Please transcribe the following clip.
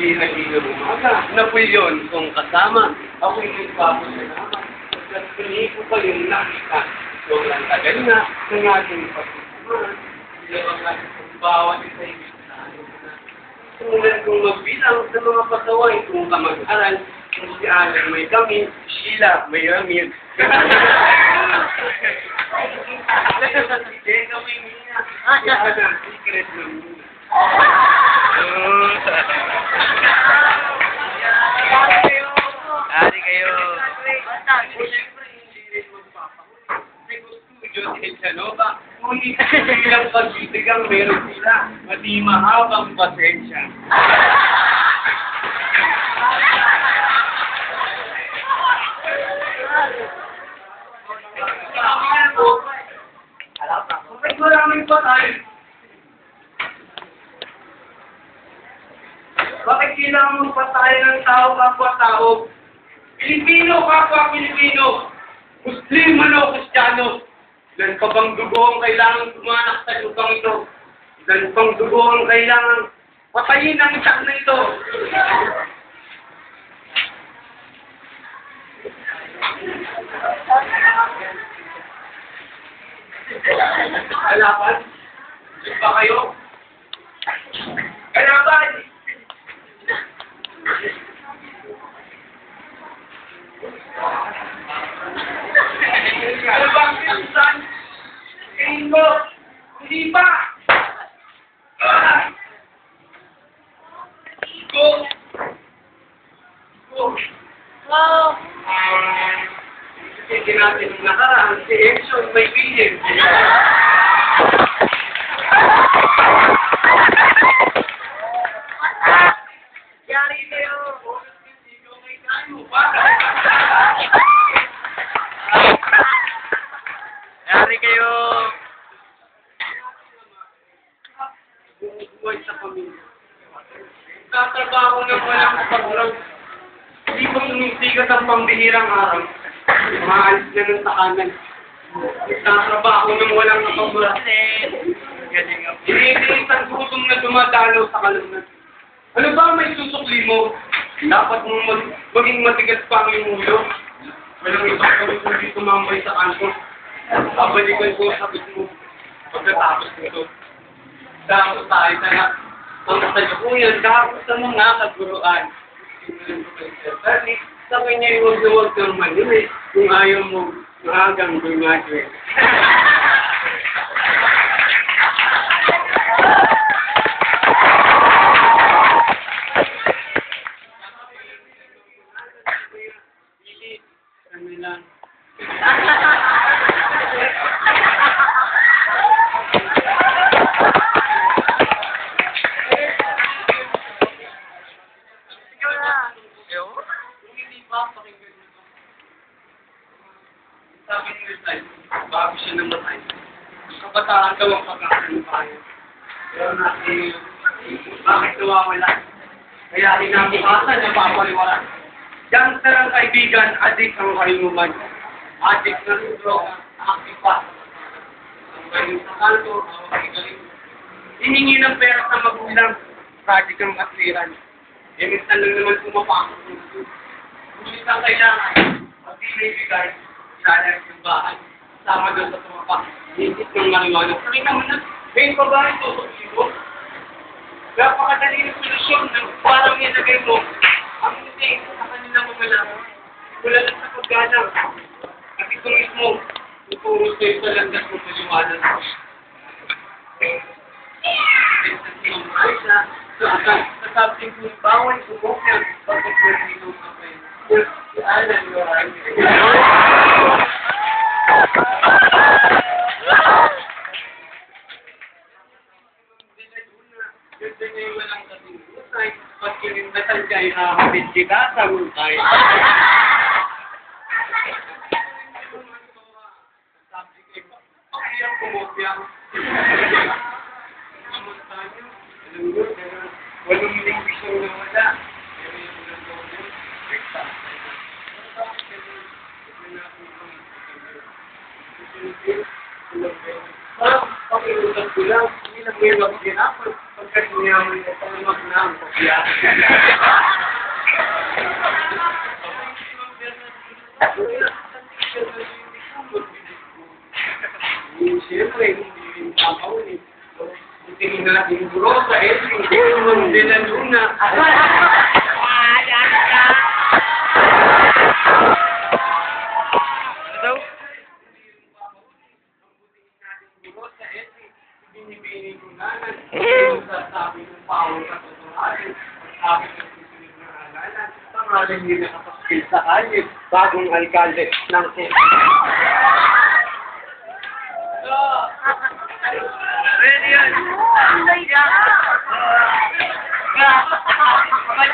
hina-hina umaga. Napoleon kung kasama, ako'y nagpapasalamat. Nagpili ko pa yung nakita. Sobrang tagal na ng ating pagkukuman. Sila ang ating bawat isa yung Sumunod kong magbilang sa mga pasaway kung kamag-aral, kung si Alan may kami, Sheila may ramil. Jeka may mina, si Alan secret ng mina. Hari kayo. Siyempre, hindi rin magpapahuli. May studio din sa Nova. Ngunit bilang pag-ibig meron sila. Mati mahabang pasensya. Bakit maraming patay? Bakit kailangan magpatay ng tao kapwa tao? Pilipino kapwa Pilipino, Muslim o Kristiyano, ilan pa bang dugo ang kailangan tumanak sa lupang ito? Ilan pang dugo ang kailangan patayin ang isak na ito? Kalaban? Diyan ba kayo? Kalaban! Ano ba ang pinusan? Tingin ko, hindi pa! Go! Wow! Hindi natin nakaraan si Edson may bilhin. Yari kayo! Yari kayo! Buhay sa pamilya. Tatrabaho ng walang pagurang. Hindi ko sumisigat ang pambihirang araw. Maalis na ng takanan. Tatrabaho ng walang pagurang. Iniinis ang gutom na dumadalaw sa kalunan. Ano ba may susukli mo? Dapat mong maging matigas pa ang iyong ulo. Walang ibang kami kundi tumambay sa kanto. Babalikan ko sa sagot mo pagkatapos nito. Tapos tayo na ang kasalukuyan tapos sa mga kaguruan. Sa kanya yung huwag kang malimit kung ayaw mo maagang graduate. Kami lang. Sabi ni Rizal, bago siya namatay. Kabataan daw ang pagkakalupayan. Pero natin, bakit nawawala? Kaya inabukasan na papaliwaran. Gangster ang kaibigan, adik ang kainuman. Adik na droga, akipa. Ang galing sa kanto, ang galing. Hiningi ng pera sa magulang, project ang katwiran. E minsan lang naman pumapakot ng ito. Ngunit ang kailangan, pag di naibigay, sana yung bahay. Sama doon sa tumapak. Higit ng marijuana. Sabi naman na, may babae ito sa ibo. Napakadali ng solusyon ng parang nilagay mo. Ang hindi sa kanilang mamalaman. Wala lang sa pagganang. At ito mismo, tuturo sa'yo sa landas mo paliwanan. Sa sabing kung bawal subok niya, pagkakulit nito sa kayo. Si Alan, you're right. Ganda niya yung walang kasing usay, pag kinindatan siya, ihahatid kita sa usay. Sabi ko, okay ang kumopya. Walang lingwisyon na wala. Pero yung nandun, exam. Parang pakiusap ko lang, hindi na may mag-ginapon. Pagkat niyaman ko, pangimag na ang pagbiya. Siyempre, hindi rin tamaw eh. Tingin na natin buro sa Edwin, hindi naman din na luna. Yan ka. Ano? Buro sa Edwin, binibini ko nanan. Sabi ng power sa tutuhanin. Sabi ng susunod na halalan. Pangalan niyo nakapaskil sa kalye. Bagong alkalde ng Pwede yan. Ay,